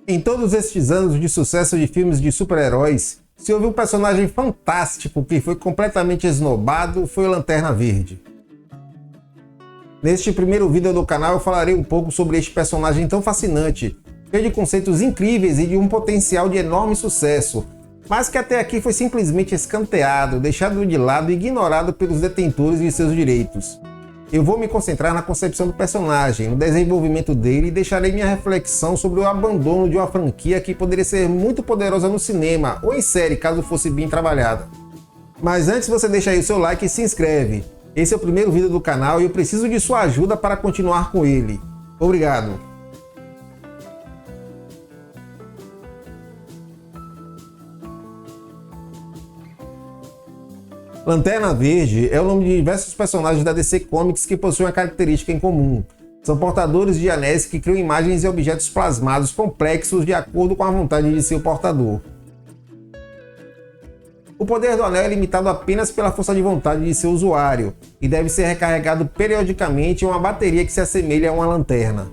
Em todos estes anos de sucesso de filmes de super-heróis, se houve um personagem fantástico que foi completamente esnobado, foi o Lanterna Verde. Neste primeiro vídeo do canal eu falarei um pouco sobre este personagem tão fascinante, cheio de conceitos incríveis e de um potencial de enorme sucesso, mas que até aqui foi simplesmente escanteado, deixado de lado e ignorado pelos detentores de seus direitos. Eu vou me concentrar na concepção do personagem, no desenvolvimento dele e deixarei minha reflexão sobre o abandono de uma franquia que poderia ser muito poderosa no cinema ou em série, caso fosse bem trabalhada. Mas antes você deixa aí o seu like e se inscreve. Esse é o primeiro vídeo do canal e eu preciso de sua ajuda para continuar com ele. Obrigado! Lanterna Verde é o nome de diversos personagens da DC Comics que possuem uma característica em comum. São portadores de anéis que criam imagens e objetos plasmados complexos de acordo com a vontade de seu portador. O poder do anel é limitado apenas pela força de vontade de seu usuário e deve ser recarregado periodicamente em uma bateria que se assemelha a uma lanterna.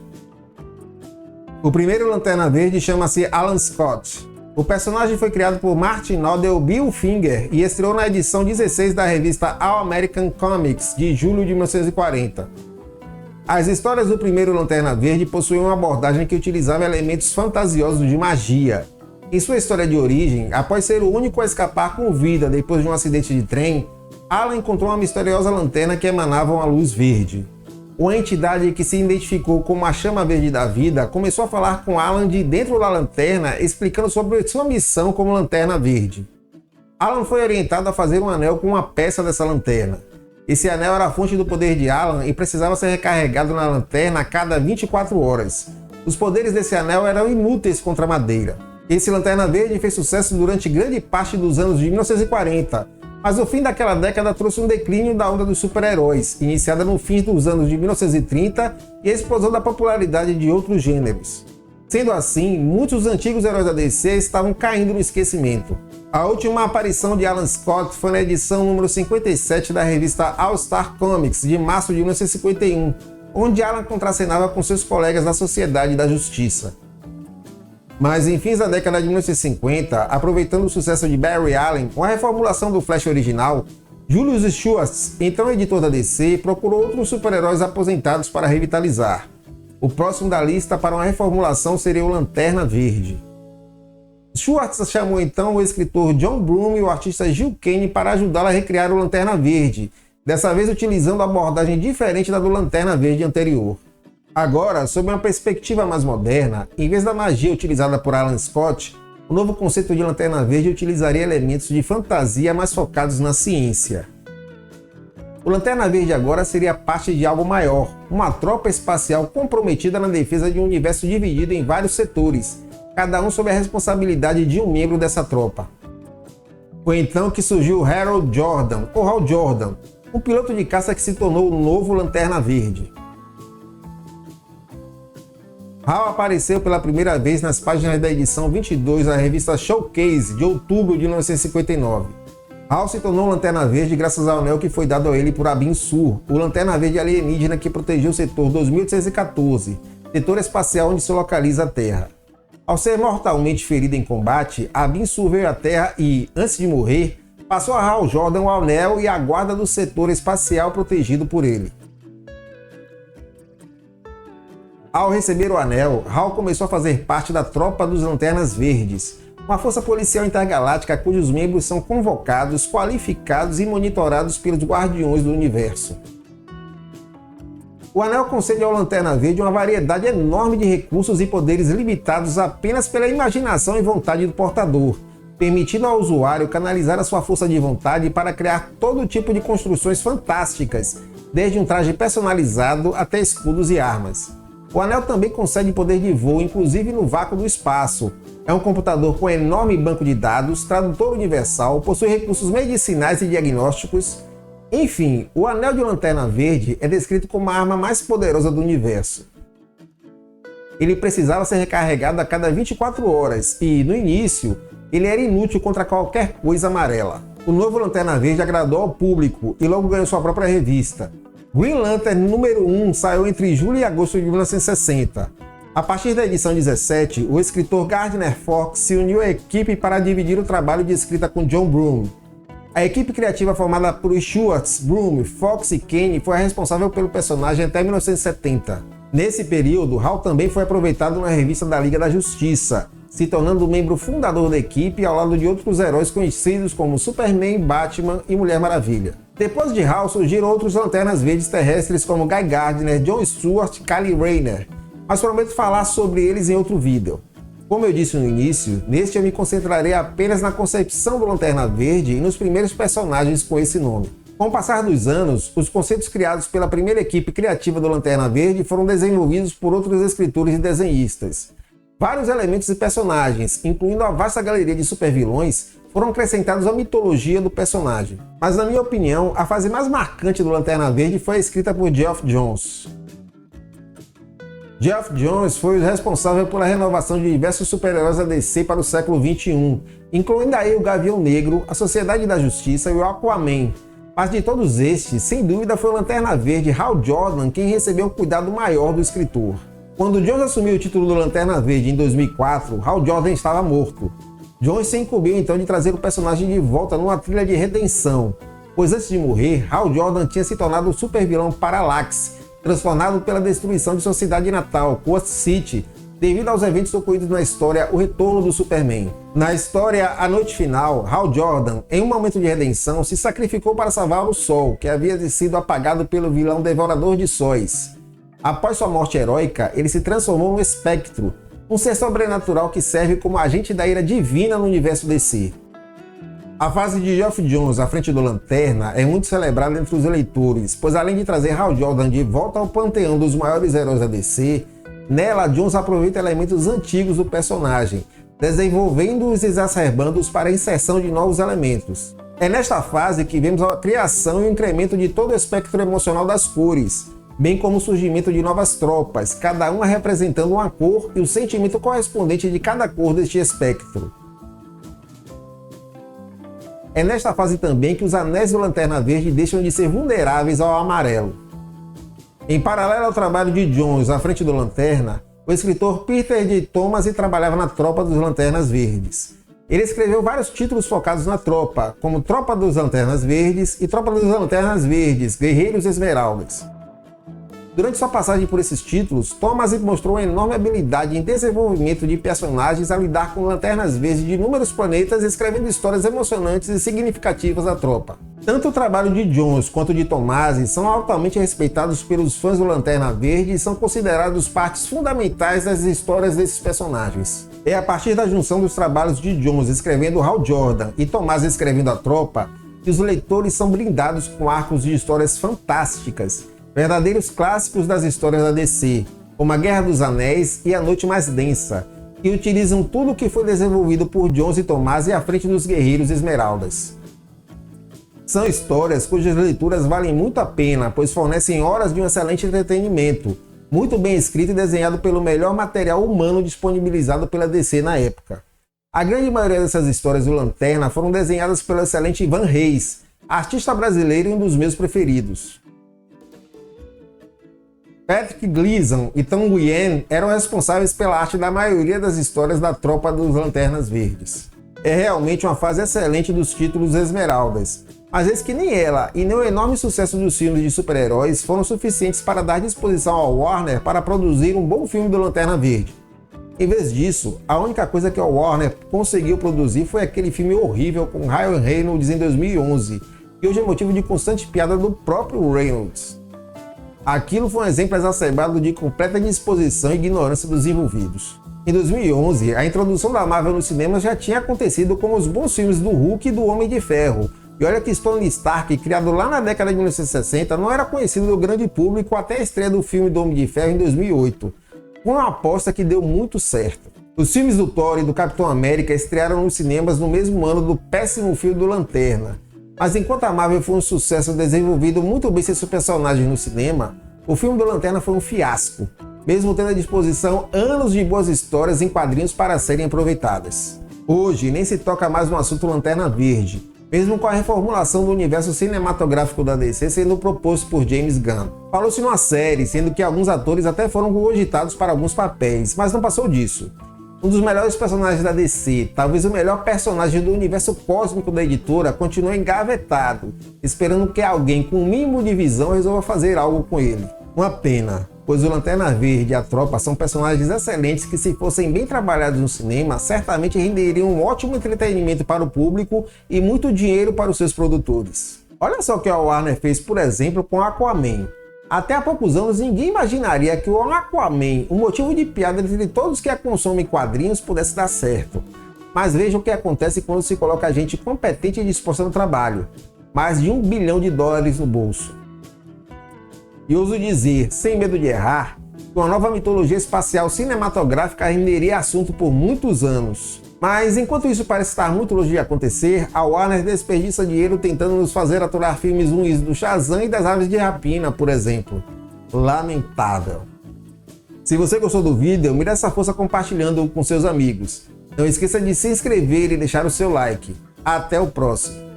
O primeiro Lanterna Verde chama-se Alan Scott. O personagem foi criado por Martin Nodell Bill Finger e estreou na edição 16 da revista All American Comics, de julho de 1940. As histórias do primeiro Lanterna Verde possuíam uma abordagem que utilizava elementos fantasiosos de magia. Em sua história de origem, após ser o único a escapar com vida depois de um acidente de trem, Alan encontrou uma misteriosa lanterna que emanava uma luz verde. Uma entidade que se identificou como a Chama Verde da Vida começou a falar com Alan de dentro da lanterna, explicando sobre sua missão como Lanterna Verde. Alan foi orientado a fazer um anel com uma peça dessa lanterna. Esse anel era a fonte do poder de Alan e precisava ser recarregado na lanterna a cada 24 horas. Os poderes desse anel eram inúteis contra a madeira. Esse Lanterna Verde fez sucesso durante grande parte dos anos de 1940, mas o fim daquela década trouxe um declínio da onda dos super-heróis, iniciada no fim dos anos de 1930 e a explosão da popularidade de outros gêneros. Sendo assim, muitos dos antigos heróis da DC estavam caindo no esquecimento. A última aparição de Alan Scott foi na edição número 57 da revista All Star Comics, de março de 1951, onde Alan contracenava com seus colegas da Sociedade da Justiça. Mas em fins da década de 1950, aproveitando o sucesso de Barry Allen com a reformulação do Flash original, Julius Schwartz, então editor da DC, procurou outros super-heróis aposentados para revitalizar. O próximo da lista para uma reformulação seria o Lanterna Verde. Schwartz chamou então o escritor John Bloom e o artista Gil Kane para ajudá-lo a recriar o Lanterna Verde, dessa vez utilizando a abordagem diferente da do Lanterna Verde anterior. Agora, sob uma perspectiva mais moderna, em vez da magia utilizada por Alan Scott, o novo conceito de Lanterna Verde utilizaria elementos de fantasia mais focados na ciência. O Lanterna Verde agora seria parte de algo maior, uma tropa espacial comprometida na defesa de um universo dividido em vários setores, cada um sob a responsabilidade de um membro dessa tropa. Foi então que surgiu Harold Jordan, ou Hal Jordan, um piloto de caça que se tornou o novo Lanterna Verde. Hal apareceu pela primeira vez nas páginas da edição 22 da revista Showcase, de outubro de 1959. Hal se tornou Lanterna Verde graças ao anel que foi dado a ele por Abin Sur, o Lanterna Verde alienígena que protegeu o setor 2814, setor espacial onde se localiza a Terra. Ao ser mortalmente ferido em combate, Abin Sur veio à Terra e, antes de morrer, passou a Hal Jordan o anel e a guarda do setor espacial protegido por ele. Ao receber o anel, Hal começou a fazer parte da Tropa dos Lanternas Verdes, uma força policial intergaláctica cujos membros são convocados, qualificados e monitorados pelos Guardiões do Universo. O anel concede ao Lanterna Verde uma variedade enorme de recursos e poderes limitados apenas pela imaginação e vontade do portador, permitindo ao usuário canalizar a sua força de vontade para criar todo tipo de construções fantásticas, desde um traje personalizado até escudos e armas. O anel também concede poder de voo, inclusive no vácuo do espaço. É um computador com enorme banco de dados, tradutor universal, possui recursos medicinais e diagnósticos. Enfim, o anel de Lanterna Verde é descrito como a arma mais poderosa do universo. Ele precisava ser recarregado a cada 24 horas e, no início, ele era inútil contra qualquer coisa amarela. O novo Lanterna Verde agradou ao público e logo ganhou sua própria revista. Green Lantern número 1 saiu entre julho e agosto de 1960. A partir da edição 17, o escritor Gardner Fox se uniu à equipe para dividir o trabalho de escrita com John Broome. A equipe criativa formada por Schwartz, Broome, Fox e Kane foi a responsável pelo personagem até 1970. Nesse período, Hal também foi aproveitado na revista da Liga da Justiça, se tornando membro fundador da equipe ao lado de outros heróis conhecidos como Superman, Batman e Mulher Maravilha. Depois de Hal, surgiram outros Lanternas Verdes terrestres como Guy Gardner, John Stewart e Kyle Rayner, mas prometo falar sobre eles em outro vídeo. Como eu disse no início, neste eu me concentrarei apenas na concepção do Lanterna Verde e nos primeiros personagens com esse nome. Com o passar dos anos, os conceitos criados pela primeira equipe criativa do Lanterna Verde foram desenvolvidos por outros escritores e desenhistas. Vários elementos e personagens, incluindo a vasta galeria de supervilões, foram acrescentados à mitologia do personagem. Mas na minha opinião, a fase mais marcante do Lanterna Verde foi a escrita por Geoff Johns. Geoff Johns foi o responsável pela renovação de diversos super-heróis da DC para o século XXI, incluindo aí o Gavião Negro, a Sociedade da Justiça e o Aquaman. Mas de todos estes, sem dúvida foi o Lanterna Verde Hal Jordan quem recebeu o cuidado maior do escritor. Quando Johns assumiu o título do Lanterna Verde em 2004, Hal Jordan estava morto. Johns se incumbiu então de trazer o personagem de volta numa trilha de redenção, pois antes de morrer, Hal Jordan tinha se tornado o supervilão Parallax, transformado pela destruição de sua cidade natal, Coast City, devido aos eventos ocorridos na história O Retorno do Superman. Na história A Noite Final, Hal Jordan, em um momento de redenção, se sacrificou para salvar o Sol, que havia sido apagado pelo vilão Devorador de Sóis. Após sua morte heróica, ele se transformou no Espectro, um ser sobrenatural que serve como agente da ira divina no universo DC. A fase de Geoff Johns à frente do Lanterna é muito celebrada entre os leitores, pois além de trazer Hal Jordan de volta ao panteão dos maiores heróis da DC, nela Johns aproveita elementos antigos do personagem, desenvolvendo-os e exacerbando-os para a inserção de novos elementos. É nesta fase que vemos a criação e o incremento de todo o espectro emocional das cores, bem como o surgimento de novas tropas, cada uma representando uma cor e o sentimento correspondente de cada cor deste espectro. É nesta fase também que os anéis do Lanterna Verde deixam de ser vulneráveis ao amarelo. Em paralelo ao trabalho de Johns à frente do Lanterna, o escritor Peter D. Thomas trabalhava na Tropa dos Lanternas Verdes. Ele escreveu vários títulos focados na tropa, como Tropa dos Lanternas Verdes e Tropa dos Lanternas Verdes, Guerreiros Esmeraldas. Durante sua passagem por esses títulos, Thomas mostrou uma enorme habilidade em desenvolvimento de personagens a lidar com lanternas verdes de inúmeros planetas, escrevendo histórias emocionantes e significativas da tropa. Tanto o trabalho de Johns quanto de Tomasi são altamente respeitados pelos fãs do Lanterna Verde e são considerados partes fundamentais das histórias desses personagens. É a partir da junção dos trabalhos de Johns escrevendo Hal Jordan e Tomasi escrevendo a tropa que os leitores são brindados com arcos de histórias fantásticas, verdadeiros clássicos das histórias da DC, como A Guerra dos Anéis e A Noite Mais Densa, que utilizam tudo o que foi desenvolvido por Johns e Tomasi à frente dos Guerreiros Esmeraldas. São histórias cujas leituras valem muito a pena, pois fornecem horas de um excelente entretenimento, muito bem escrito e desenhado pelo melhor material humano disponibilizado pela DC na época. A grande maioria dessas histórias do Lanterna foram desenhadas pelo excelente Ivan Reis, artista brasileiro e um dos meus preferidos. Patrick Gleason e Tom Nguyen eram responsáveis pela arte da maioria das histórias da Tropa dos Lanternas Verdes. É realmente uma fase excelente dos títulos Esmeraldas, mas eis que nem ela e nem o enorme sucesso dos filmes de super-heróis foram suficientes para dar disposição ao Warner para produzir um bom filme do Lanterna Verde. Em vez disso, a única coisa que a Warner conseguiu produzir foi aquele filme horrível com Ryan Reynolds em 2011, que hoje é motivo de constante piada do próprio Reynolds. Aquilo foi um exemplo exacerbado de completa indisposição e ignorância dos envolvidos. Em 2011, a introdução da Marvel nos cinemas já tinha acontecido com os bons filmes do Hulk e do Homem de Ferro. E olha que Tony Stark, criado lá na década de 1960, não era conhecido do grande público até a estreia do filme do Homem de Ferro em 2008. Foi uma aposta que deu muito certo. Os filmes do Thor e do Capitão América estrearam nos cinemas no mesmo ano do péssimo filme do Lanterna. Mas enquanto a Marvel foi um sucesso desenvolvido muito bem seus personagens no cinema, o filme do Lanterna foi um fiasco, mesmo tendo à disposição anos de boas histórias em quadrinhos para serem aproveitadas. Hoje nem se toca mais no assunto Lanterna Verde, mesmo com a reformulação do universo cinematográfico da DC sendo proposto por James Gunn. Falou-se numa série, sendo que alguns atores até foram cogitados para alguns papéis, mas não passou disso. Um dos melhores personagens da DC, talvez o melhor personagem do universo cósmico da editora, continua engavetado, esperando que alguém com o mínimo de visão resolva fazer algo com ele. Uma pena, pois o Lanterna Verde e a Tropa são personagens excelentes que, se fossem bem trabalhados no cinema, certamente renderiam um ótimo entretenimento para o público e muito dinheiro para os seus produtores. Olha só o que a Warner fez, por exemplo, com Aquaman. Até há poucos anos, ninguém imaginaria que o Aquaman, um motivo de piada entre todos que consomem quadrinhos, pudesse dar certo. Mas veja o que acontece quando se coloca gente competente e disposta no trabalho. Mais de $1 bilhão no bolso. E ouso dizer, sem medo de errar, que uma nova mitologia espacial cinematográfica renderia assunto por muitos anos. Mas enquanto isso parece estar muito longe de acontecer, a Warner desperdiça dinheiro tentando nos fazer aturar filmes ruins do Shazam e das Aves de Rapina, por exemplo. Lamentável. Se você gostou do vídeo, me dê essa força compartilhando com seus amigos. Não esqueça de se inscrever e deixar o seu like. Até o próximo.